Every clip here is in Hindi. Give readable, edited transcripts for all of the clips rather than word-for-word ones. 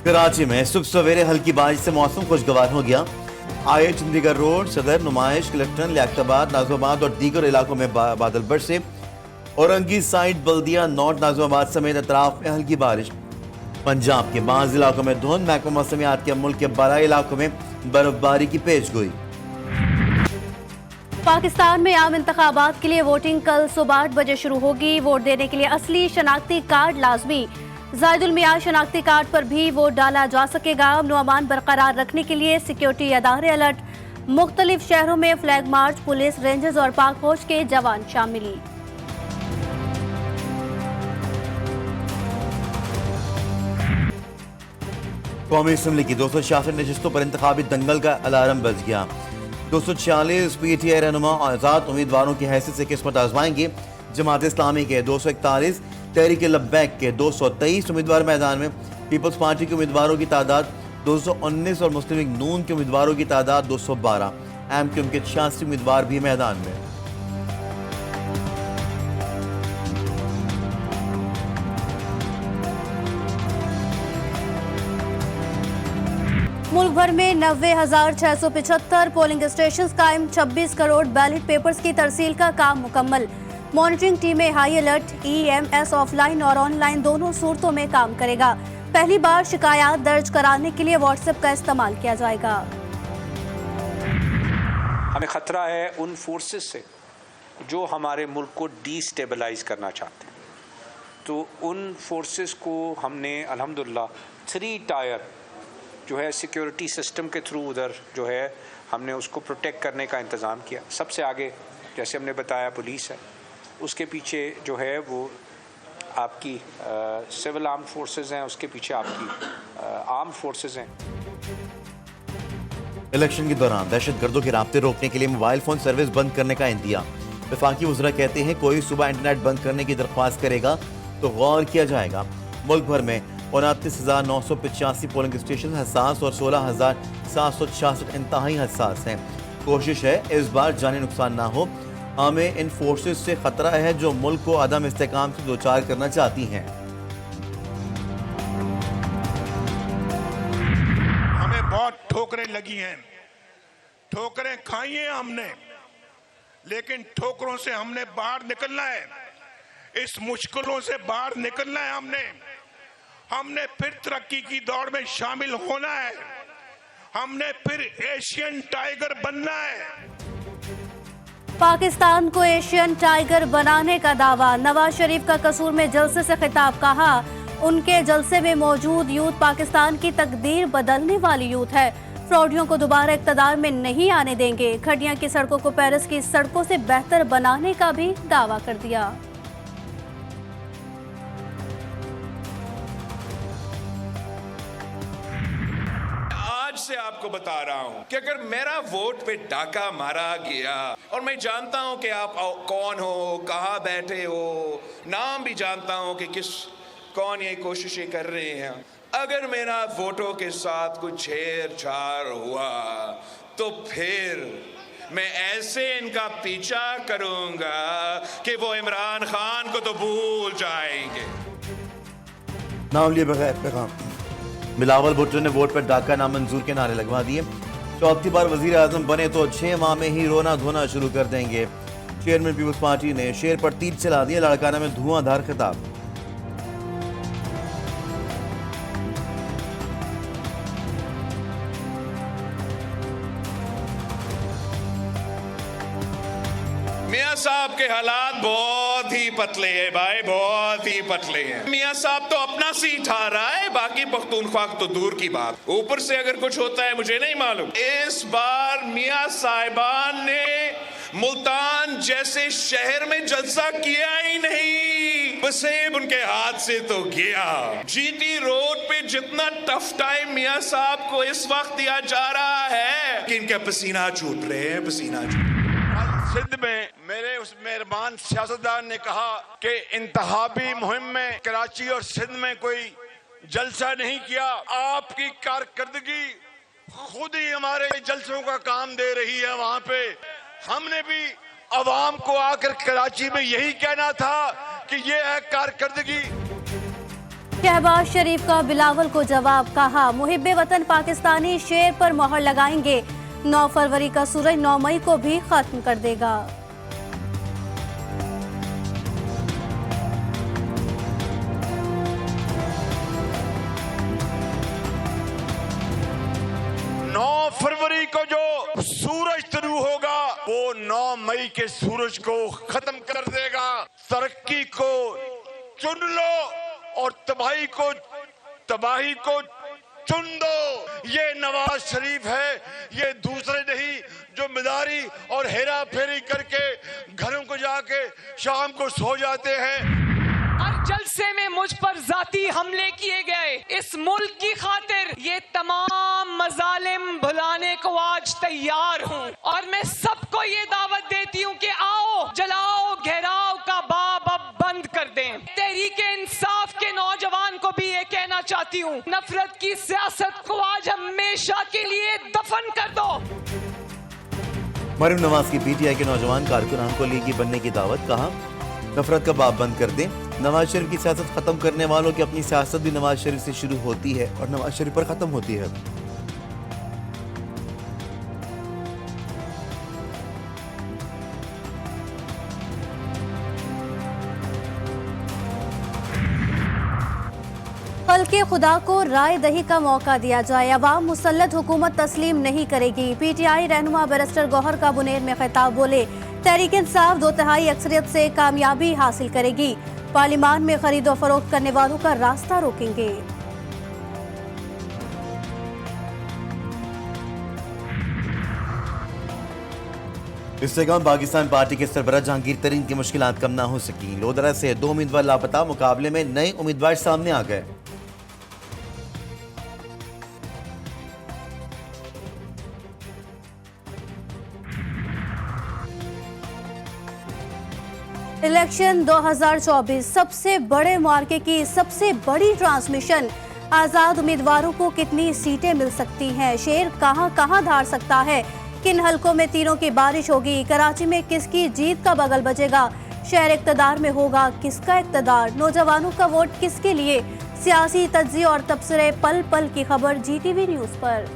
कराची में सुबह सवेरे हल्की बारिश से मौसम खुशगवार हो गया। आए चंडीगढ़ रोड, सदर, नुमाइश, क्लिफ्टन, लियाकताबाद, नाज़िमाबाद और दीगर इलाकों में बादल बरसे। औरंगी साइड, बल्दिया, नॉर्थ नाज़िमाबाद समेत अतराफ में हल्की बारिश। पंजाब के बाज़ इलाकों में धुंध। महकमा मौसमियात के मुल्क के 12 इलाकों में बर्फबारी की पेशगोई। पाकिस्तान में आम इंतखाबात के लिए वोटिंग कल सुबह 8 बजे शुरू होगी। वोट देने के लिए असली शनाख्ती कार्ड लाजमी। जायदुल मियाद शनाख्ती कार्ड पर भी वोट डाला जा सकेगा। अमन अमान बरकरार रखने के लिए सिक्योरिटी अदारे अलर्ट। मुख्तलिफ शहरों में फ्लैग मार्च, पुलिस, रेंजर्स और पाक फौज के जवान शामिल। कौमी असम्बली की 266 नशस्तों पर इंतखाबी दंगल का अलार्म बज गया। 246 PTI रहनुमा आजाद उम्मीदवारों की हैसियत से किस्मत आजमाएंगे। जमात इस्लामी के 241, तहरीक लब्बैक के 223 उम्मीदवार मैदान में। पीपल्स पार्टी के उम्मीदवारों की तादाद 219 और मुस्लिम लीग नून के उम्मीदवारों की तादाद 212। MQM के 86 उम्मीदवार भी मैदान में। मुल्क भर में 90,675 पोलिंग स्टेशन कायम। 26 करोड़ बैलेट पेपर्स की तरसील का काम मुकम्मल। मॉनिटरिंग टीमें हाई अलर्ट। EMS ऑफलाइन और ऑनलाइन दोनों सूरतों में काम करेगा। पहली बार शिकायत दर्ज कराने के लिए व्हाट्सएप का इस्तेमाल किया जाएगा। हमें खतरा है उन फोर्सेस से जो हमारे मुल्क को डीस्टेबलाइज करना चाहते हैं। तो उन फोर्सेस को हमने अल्हम्दुलिल्लाह 3 टायर जो है सिक्योरिटी सिस्टम के थ्रू उधर जो है हमने उसको प्रोटेक्ट करने का इंतज़ाम किया। सबसे आगे जैसे हमने बताया पुलिस है, उसके पीछे जो है वो आपकी सिविल आर्म फोर्सेस हैं, उसके पीछे आपकी आर्म फोर्सेस हैं। इलेक्शन के दौरान दहशतगर्दों के राब्ते रोकने के लिए मोबाइल फोन सर्विस बंद करने का इंतजाम। वफाकी वज़रा कहते हैं कोई सुबह इंटरनेट बंद करने की दरख्वास्त करेगा तो गौर किया जाएगा। मुल्क भर में 29,985 पोलिंग स्टेशन हसास और 16,766 इंतहाई हसास हैं। कोशिश है इस बार जानी नुकसान ना हो। हमें इन फोर्सेस से खतरा है जो मुल्क को अदम इस्तेकाम से दोचार करना चाहती हैं। हमें बहुत ठोकरें लगी हैं, ठोकरें खाई हैं हमने, लेकिन ठोकरों से हमने बाहर निकलना है। इस मुश्किलों से बाहर निकलना है हमने फिर तरक्की की दौड़ में शामिल होना है। हमने फिर एशियन टाइगर बनना है। पाकिस्तान को एशियन टाइगर बनाने का दावा। नवाज शरीफ का कसूर में जलसे से खिताब। कहा उनके जलसे में मौजूद यूथ पाकिस्तान की तकदीर बदलने वाली यूथ है। फ्रॉडियों को दोबारा इक़्तिदार में नहीं आने देंगे। खड़िया की सड़कों को पेरिस की सड़कों से बेहतर बनाने का भी दावा कर दिया। से आपको बता रहा हूं कि अगर मेरा वोट पे डाका मारा गया, और मैं जानता हूं कि आप कौन हो, कहां बैठे हो, नाम भी जानता हूं कि कौन ये कोशिशें कर रहे हैं, अगर मेरा वोटों के साथ कुछ छेड़छाड़ हुआ तो फिर मैं ऐसे इनका पीछा करूंगा कि वो इमरान खान को तो भूल जाएंगे। नाम लिए बगैर पैगाम। बिलावल भुट्टो ने वोट पर डाका नामंजूर के नारे लगवा दिए। चौथी बार वजीर आजम बने तो 6 माह में ही रोना धोना शुरू कर देंगे। चेयरमैन पीपल्स पार्टी ने शेर पर तीर चला दिया। लाड़काना में धुआंधार खिताब। मियां साहब के हालात बहुत ही पतले हैं भाई, बहुत ही पतले हैं। मियां साहब तो अपना सीट आ रहा है, बाकी पख्तूनख्वा तो दूर की बात, ऊपर से अगर कुछ होता है मुझे नहीं मालूम। इस बार मियां साहिबान ने मुल्तान जैसे शहर में जलसा किया ही नहीं, वसेब उनके हाथ से तो गया। GT रोड पे जितना टफ टाइम मियां साहब को इस वक्त दिया जा रहा है कि इनका पसीना छूट रहे हैं, पसीना छूट। सिंध में मेरे उस मेहरबान सियासतदान ने कहा कि इंतखाबी मुहिम में कराची और सिंध में कोई जलसा नहीं किया। आपकी कारकर्दगी खुद ही हमारे जलसों का काम दे रही है। वहां पे हमने भी अवाम को आकर कराची में यही कहना था कि ये है कारकर्दगी। शहबाज शरीफ का बिलावल को जवाब, कहा मुहिब्बे वतन पाकिस्तानी शेर पर मोहर लगाएंगे। 9 फरवरी का सूरज 9 मई को भी खत्म कर देगा। फरवरी को जो सूरज शुरू होगा वो 9 मई के सूरज को खत्म कर देगा। तरक्की को चुन लो और तबाही को चुन दो। ये नवाज शरीफ है, ये दूसरे नहीं जो मिदारी और हेरा फेरी करके घरों को जाके शाम को सो जाते हैं। हर जलसे में मुझ पर जाती हमले किए गए। इस मुल्क की खातिर ये तमाम मजालिम भुलाने को आज तैयार हूँ और मैं सबको ये दावत देती हूँ कि आओ जलाओ घेराव का बाब अब बंद कर दें। तहरीके इंसाफ के नौजवान को भी ये कहना चाहती हूँ, नफरत की सियासत को आज हमेशा के लिए दफन कर दो। मरीम नवाज की पीटीआई के नौजवान कारकुनान को लीगी बनने की दावत, कहा नफरत का बाब बंद कर दें। नवाज शरीफ की सियासत खत्म करने वालों की अपनी सियासत भी नवाज शरीफ से शुरू होती है और नवाज शरीफ पर खत्म होती है। हल्के खुदा को राय दही का मौका दिया जाए, अवाम मुसल्लत हुकूमत तस्लीम नहीं करेगी। पीटीआई रहनुमा बैरिस्टर गौहर का बुनेर में खिताब, बोले तहरीक इंसाफ 2/3 अक्सरियत से कामयाबी हासिल करेगी। पार्लिमान में खरीदो फरोख्त करने वालों का रास्ता रोकेंगे। इससे कम पाकिस्तान पार्टी के सरबराह जहांगीर तरीन की मुश्किलात कम ना हो सकी। लोधरा से 2 उम्मीदवार लापता, मुकाबले में नए उम्मीदवार सामने आ गए। इलेक्शन 2024 सबसे बड़े मार्के की सबसे बड़ी ट्रांसमिशन। आजाद उम्मीदवारों को कितनी सीटें मिल सकती हैं, शेर कहां धार सकता है, किन हलकों में तीरों की बारिश होगी, कराची में किसकी जीत का बगल बजेगा, शहर इक़्तिदार में होगा किसका इक़्तिदार, नौजवानों का वोट किसके लिए, सियासी तज्ज़िये और तबसरे पल पल की खबर GTV न्यूज़ पर।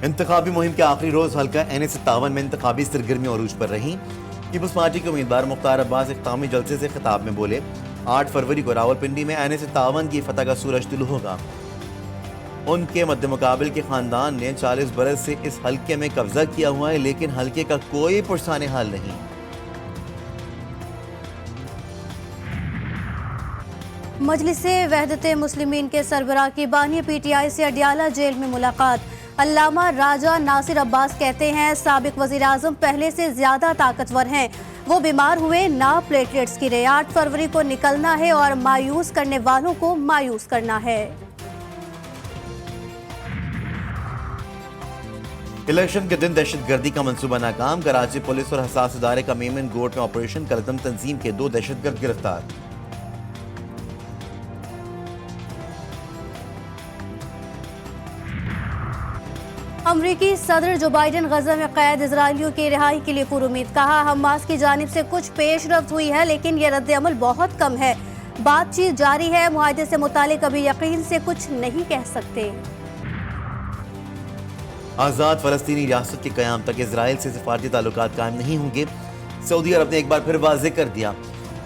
इंतखाबी मुहिम के आखिरी रोज हल्का NA-57 में इंतखाबी सरगर्मी अरूज पर रही। पीपल्स पार्टी के उम्मीदवार मुख्तार अब्बास इख्तितामी जलसे से खिताब में बोले 8 फरवरी को रावलपिंडी में NA-57 की फतह का सूरज तुलू होगा। उनके मद्दे मुकाबिल के खानदान ने 40 बरस से इस हल्के में कब्जा किया हुआ है, लेकिन हल्के का कोई पुरसाने हाल नहीं। मजलिसे वहदते मुस्लिमीन के सरबराह की बानी PTI से अडियाला जेल में मुलाकात। अल्लामा राजा नासिर अब्बास कहते हैं साबिक वजीर आजम पहले से ज्यादा ताकतवर हैं, वो बीमार हुए ना प्लेटलेट्स गिरे। 8 फरवरी को निकलना है और मायूस करने वालों को मायूस करना है। इलेक्शन के दिन दहशतगर्दी का मंसूबा नाकाम, कराची पुलिस और हसास इदारे का मेमन गोट में ऑपरेशन, कलदम तंजीम के 2 दहशतगर्द गिरफ्तार। अमरीकी सदर जो बाइडन गजा में कैद इजरायलियों की रिहाई के लिए पुरुमीद, कहा हमास की जानिब से कुछ पेशरफ्त हुई है लेकिन यह रद्द अमल बहुत कम है, बातचीत जारी है, मुआहदे से मुतालिक अभी यकीन से कुछ नहीं कह सकते। आज़ाद फलस्तीनी रियासत के क़याम तक इजराइल से सिफारती ताल्लुकात कायम नहीं होंगे, सऊदी अरब ने एक बार फिर वाज़ेह कर दिया।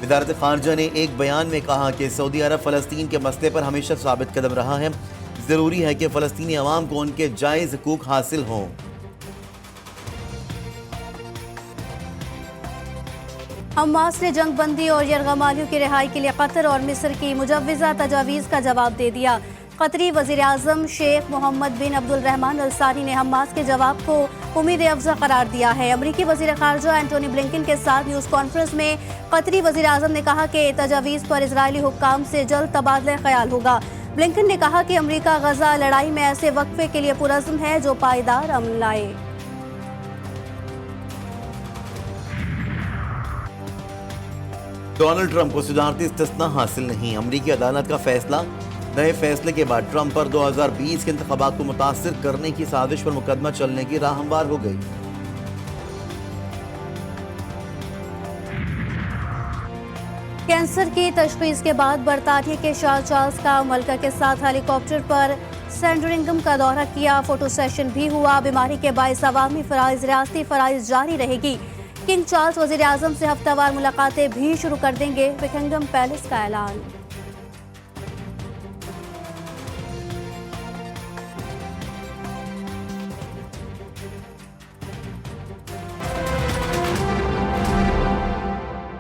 वज़ारत ख़ारजा ने एक बयान में कहा कि सऊदी अरब फ़लस्तीन के मसले पर हमेशा साबित कदम रहा है, ज़रूरी है कि फ़लस्तीनी अवाम को उनके जायज़ हकूक़ हासिल हों। हमास ने जंग बंदी और यरगमालियों की रिहाई के लिए कतर और मिस्र की मुजव्वज़ा तजावीज़ का जवाब दे दिया। कतरी वज़ीर आज़म शेख मोहम्मद बिन अब्दुल रहमान अल सानी ने हमास के जवाब को उम्मीद अफ़ज़ा करार दिया है। अमरीकी वज़ीर ख़ारजा एंटोनी ब्लिंकन के साथ न्यूज़ कॉन्फ्रेंस में कतरी वज़ीर आज़म ने कहा कि तजावीज़ पर इजरायली हुक्काम से जल्द तबादला ख्याल होगा। ब्लिंकन ने कहा कि अमरीका गजा लड़ाई में ऐसे वक्फे के लिए पुरज़्म है जो पायदार अमन लाए। डोनाल्ड ट्रंप को सदारती इस्तिस्ना हासिल नहीं, अमरीकी अदालत का फैसला। नए फैसले के बाद ट्रंप पर 2020 के इंतखाबात को मुतासिर करने की साजिश पर मुकदमा चलने की राह हमवार हो गई। कैंसर की तशखीस के बाद बरतानिया के शाह चार्ल्स का मलका के साथ हेलीकॉप्टर पर सैंडरिंगम का दौरा किया। फोटो सेशन भी हुआ। बीमारी के बायस अवामी फराइज, रियासती फराइज जारी रहेगी। किंग चार्ल्स वजीर आजम से हफ्तावार मुलाकातें भी शुरू कर देंगे। बकिंघम पैलेस का ऐलान।